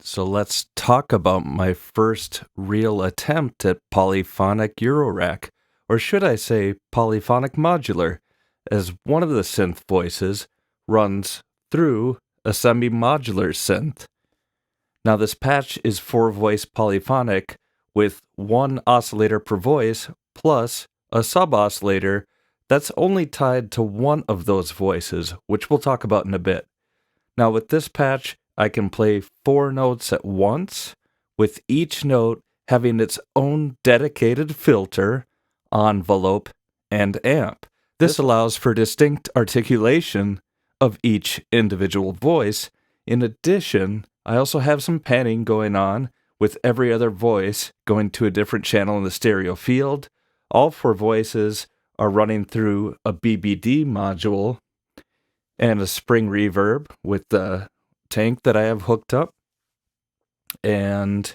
so let's talk about my first real attempt at Polyphonic Eurorack, or should I say Polyphonic Modular, as one of the synth voices runs through a semi-modular synth. Now this patch is 4-voice polyphonic with one oscillator per voice plus a sub-oscillator that's only tied to one of those voices, which we'll talk about in a bit. Now with this patch, I can play 4 notes at once, with each note having its own dedicated filter, envelope, and amp. This allows for distinct articulation of each individual voice. In addition, I also have some panning going on, with every other voice going to a different channel in the stereo field. All 4 voices are running through a BBD module and a spring reverb with the tank that I have hooked up. And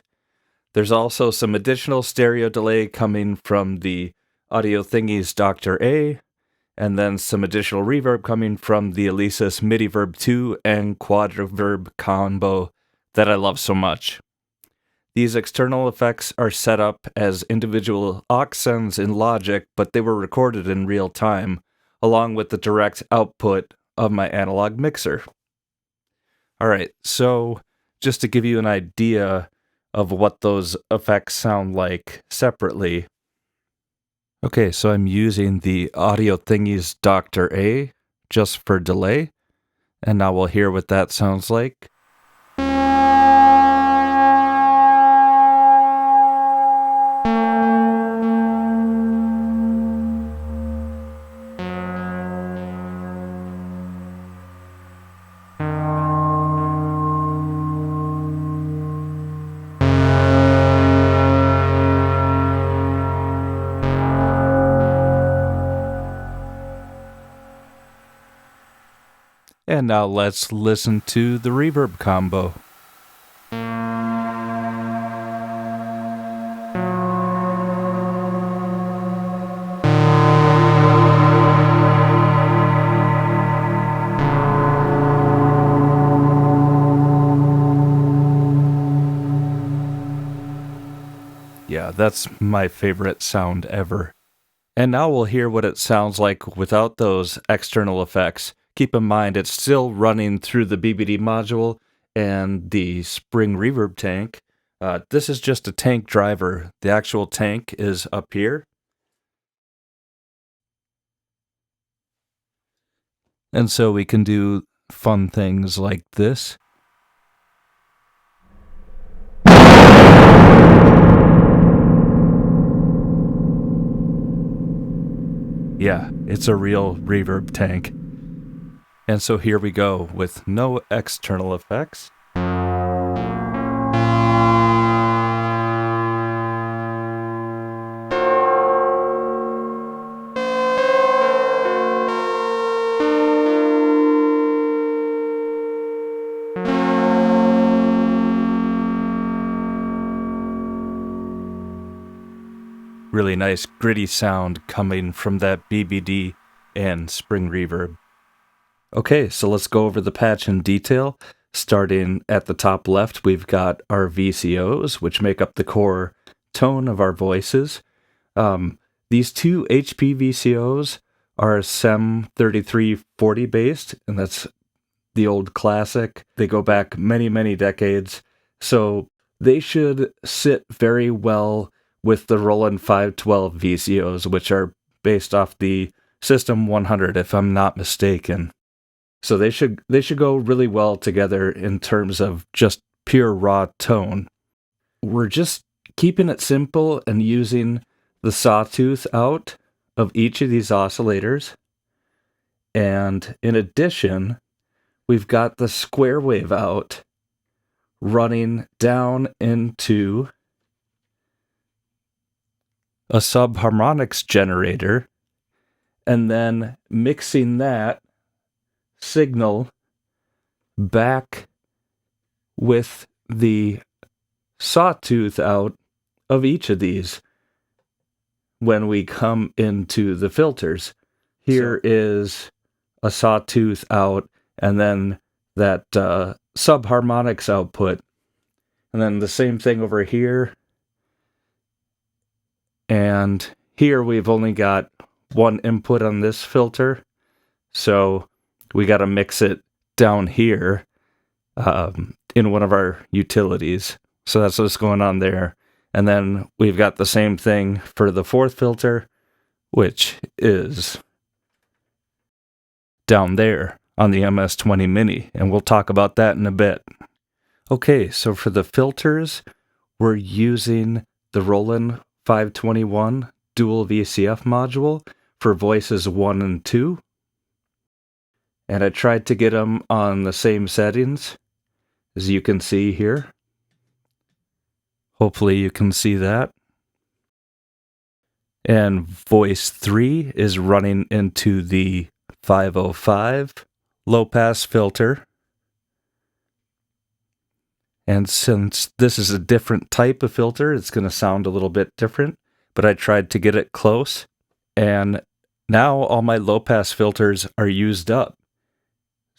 there's also some additional stereo delay coming from the Audio Thingies Dr. A, and then some additional reverb coming from the Alesis MIDI Verb 2 and Quad Reverb combo that I love so much. These external effects are set up as individual aux sends in Logic, but they were recorded in real time, along with the direct output of my analog mixer. Alright, so just to give you an idea of what those effects sound like separately. Okay, so I'm using the Audio Thingies Dr. A just for delay, and now we'll hear what that sounds like. And now let's listen to the reverb combo. Yeah, that's my favorite sound ever. And now we'll hear what it sounds like without those external effects. Keep in mind, it's still running through the BBD module and the spring reverb tank. This is just a tank driver. The actual tank is up here. And so we can do fun things like this. Yeah, it's a real reverb tank. And so here we go with no external effects. Really nice gritty sound coming from that BBD and spring reverb. Okay, so let's go over the patch in detail. Starting at the top left, we've got our VCOs, which make up the core tone of our voices. These 2 HP VCOs are SEM 3340 based, and that's the old classic. They go back many, many decades, so they should sit very well with the Roland 512 VCOs, which are based off the System 100, if I'm not mistaken. So they should go really well together in terms of just pure raw tone. We're just keeping it simple and using the sawtooth out of each of these oscillators. And in addition, we've got the square wave out running down into a subharmonics generator, and then mixing that signal back with the sawtooth out of each of these when we come into the filters. Here is a sawtooth out, and then that subharmonics output And then the same thing over here. And here we've only got one input on this filter. So we got to mix it down here in one of our utilities. So that's what's going on there. And then we've got the same thing for the fourth filter, which is down there on the MS-20 Mini. And we'll talk about that in a bit. Okay, so for the filters, we're using the Roland 521 dual VCF module for voices 1 and 2. And I tried to get them on the same settings, as you can see here. Hopefully you can see that. And voice 3 is running into the 505 low-pass filter. And since this is a different type of filter, it's going to sound a little bit different, but I tried to get it close. And now all my low-pass filters are used up.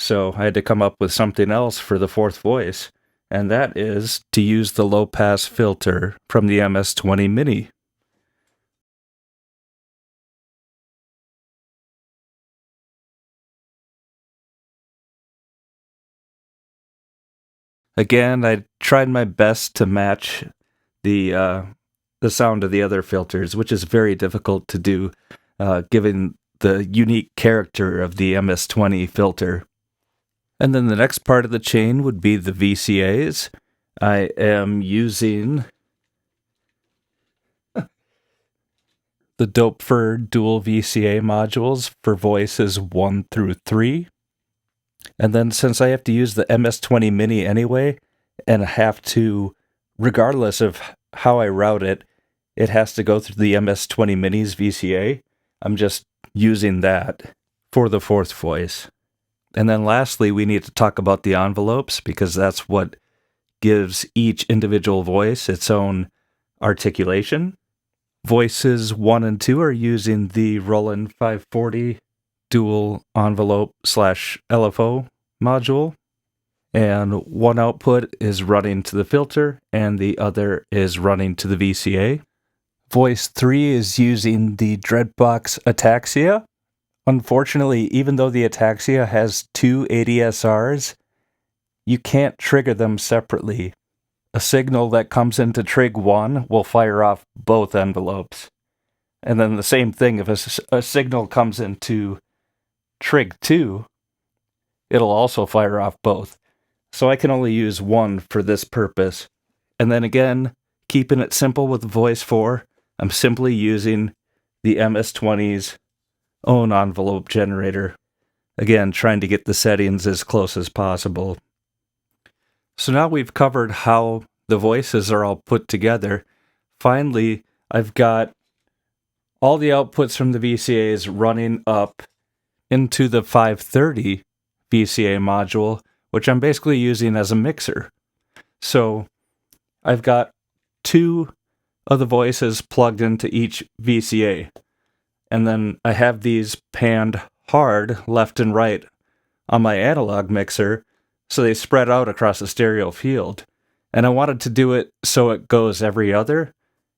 So I had to come up with something else for the fourth voice, and that is to use the low-pass filter from the MS-20 Mini. Again, I tried my best to match the sound of the other filters, which is very difficult to do, given the unique character of the MS-20 filter. And then the next part of the chain would be the VCAs. I am using the Doepfer dual VCA modules for voices 1 through 3. And then since I have to use the MS-20 Mini anyway, and have to, regardless of how I route it, it has to go through the MS-20 Mini's VCA, I'm just using that for the fourth voice. And then lastly, we need to talk about the envelopes, because that's what gives each individual voice its own articulation. Voices 1 and 2 are using the Roland 540 dual envelope / LFO module, and one output is running to the filter and the other is running to the VCA. Voice 3 is using the Dreadbox Ataxia. Unfortunately, even though the Ataxia has 2 ADSRs, you can't trigger them separately. A signal that comes into trig 1 will fire off both envelopes. And then the same thing, if a signal comes into trig 2, it'll also fire off both. So I can only use one for this purpose. And then again, keeping it simple with voice 4, I'm simply using the MS-20's own envelope generator. Again, trying to get the settings as close as possible. So now we've covered how the voices are all put together. Finally, I've got all the outputs from the VCAs running up into the 530 VCA module, which I'm basically using as a mixer. So I've got 2 of the voices plugged into each VCA. And then I have these panned hard left and right on my analog mixer, so they spread out across the stereo field. And I wanted to do it so it goes every other.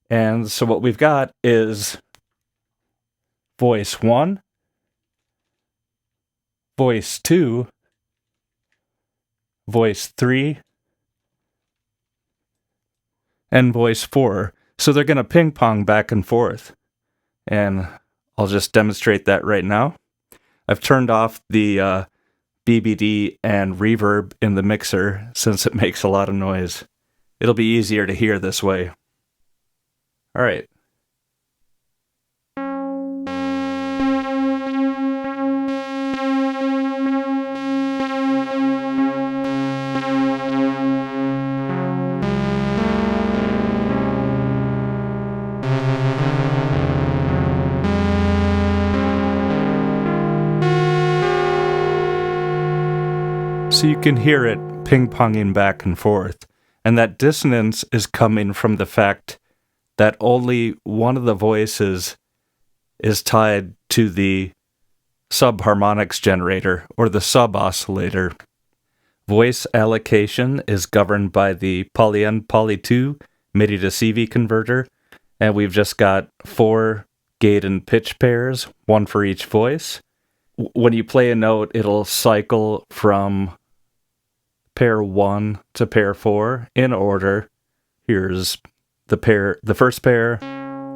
And so what we've got is voice 1, voice 2, voice 3, and voice 4. So they're going to ping pong back and forth. And I'll just demonstrate that right now. I've turned off the BBD and reverb in the mixer since it makes a lot of noise. It'll be easier to hear this way. All right. So you can hear it ping-ponging back and forth. And that dissonance is coming from the fact that only one of the voices is tied to the subharmonics generator, or the sub-oscillator. Voice allocation is governed by the Poly-N Poly-2 MIDI to CV converter, and we've just got 4 gate and pitch pairs, one for each voice. When you play a note, it'll cycle from pair 1 to pair 4 in order. Here's the first pair,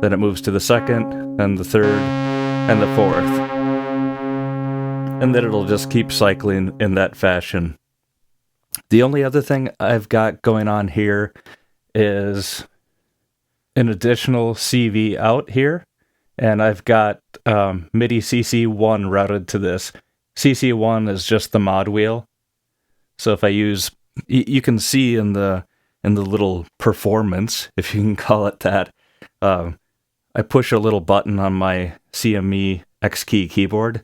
then it moves to the second, then the third, and the fourth. And then it'll just keep cycling in that fashion. The only other thing I've got going on here is an additional CV out here, and I've got MIDI CC1 routed to this. CC1 is just the Modwheel. So if I use, you can see in the little performance, if you can call it that, I push a little button on my CME X key keyboard.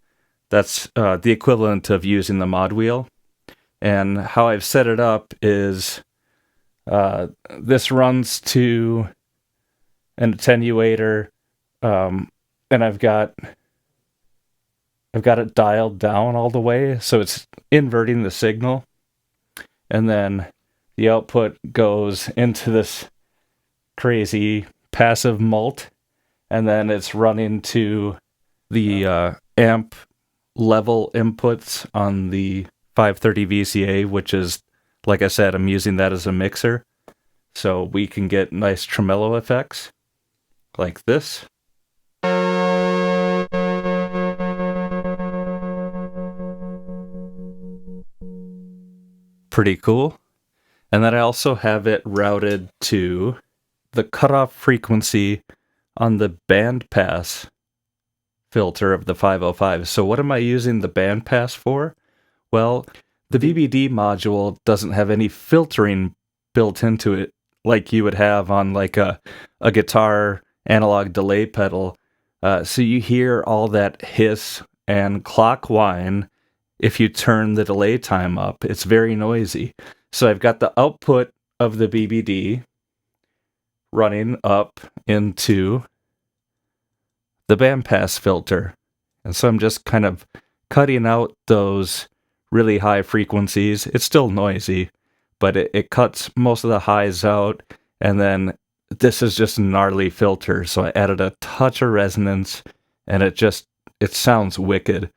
That's the equivalent of using the Modwheel. And how I've set it up is this runs to an attenuator, and I've got it dialed down all the way, so it's inverting the signal. And then the output goes into this crazy passive mult, and then it's running to the amp level inputs on the 530 VCA, which is, like I said, I'm using that as a mixer, so we can get nice tremolo effects, like this. Pretty cool. And then I also have it routed to the cutoff frequency on the bandpass filter of the 505. So what am I using the bandpass for? Well, the BBD module doesn't have any filtering built into it like you would have on like a guitar analog delay pedal. So you hear all that hiss and clock whine if you turn the delay time up. It's very noisy. So I've got the output of the BBD running up into the bandpass filter. And so I'm just kind of cutting out those really high frequencies. It's still noisy, but it cuts most of the highs out. And then this is just a gnarly filter. So I added a touch of resonance, and it sounds wicked.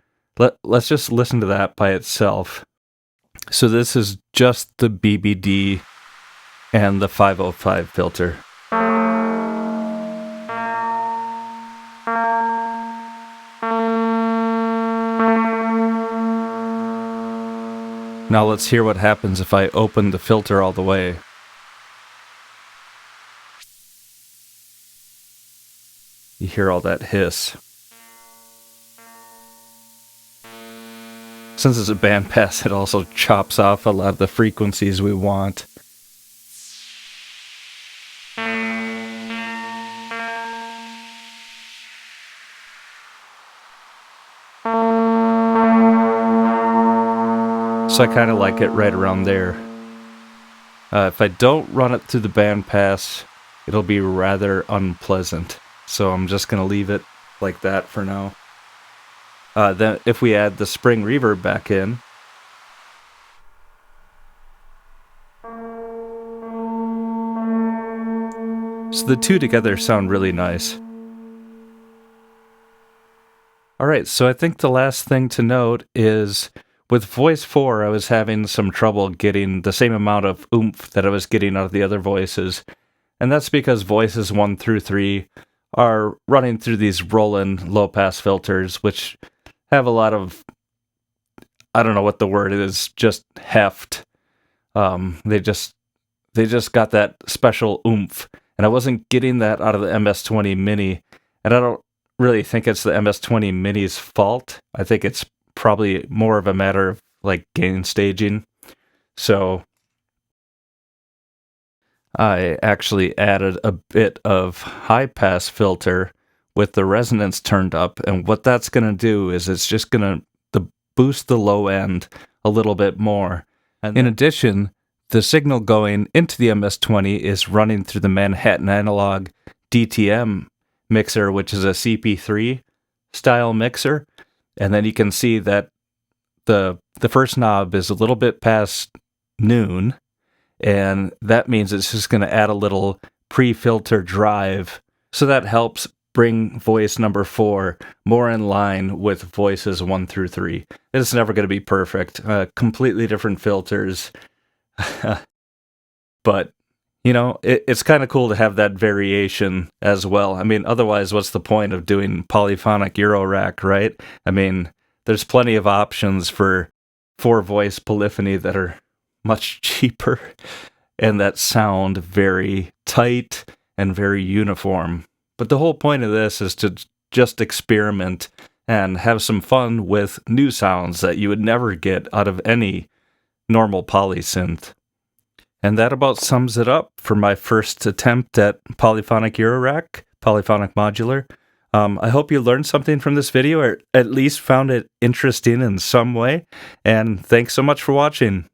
Let's just listen to that by itself. So this is just the BBD and the 505 filter. Now let's hear what happens if I open the filter all the way. You hear all that hiss. Since it's a bandpass, it also chops off a lot of the frequencies we want. So I kind of like it right around there. If I don't run it through the bandpass, it'll be rather unpleasant. So I'm just going to leave it like that for now. Then if we add the spring reverb back in, so the two together sound really nice. Alright, so I think the last thing to note is with Voice 4, I was having some trouble getting the same amount of oomph that I was getting out of the other voices. And that's because voices 1 through 3 are running through these Roland low-pass filters, which have a lot of, I don't know what the word is, just heft. They just got that special oomph. And I wasn't getting that out of the MS-20 Mini. And I don't really think it's the MS-20 Mini's fault. I think it's probably more of a matter of like gain staging. So I actually added a bit of high pass filter with the resonance turned up, and what that's going to do is it's just going to boost the low end a little bit more. And in addition, the signal going into the MS-20 is running through the Manhattan Analog DTM mixer, which is a CP3 style mixer. And then you can see that the first knob is a little bit past noon, and that means it's just going to add a little pre-filter drive, so that helps bring voice number 4 more in line with voices 1 through 3. It's never going to be perfect, completely different filters, but you know, it's kind of cool to have that variation as well. I mean, otherwise, what's the point of doing Polyphonic Eurorack, right? I mean, there's plenty of options for 4-voice polyphony that are much cheaper and that sound very tight and very uniform. But the whole point of this is to just experiment and have some fun with new sounds that you would never get out of any normal polysynth. And that about sums it up for my first attempt at Polyphonic Eurorack, Polyphonic Modular. I hope you learned something from this video, or at least found it interesting in some way. And thanks so much for watching.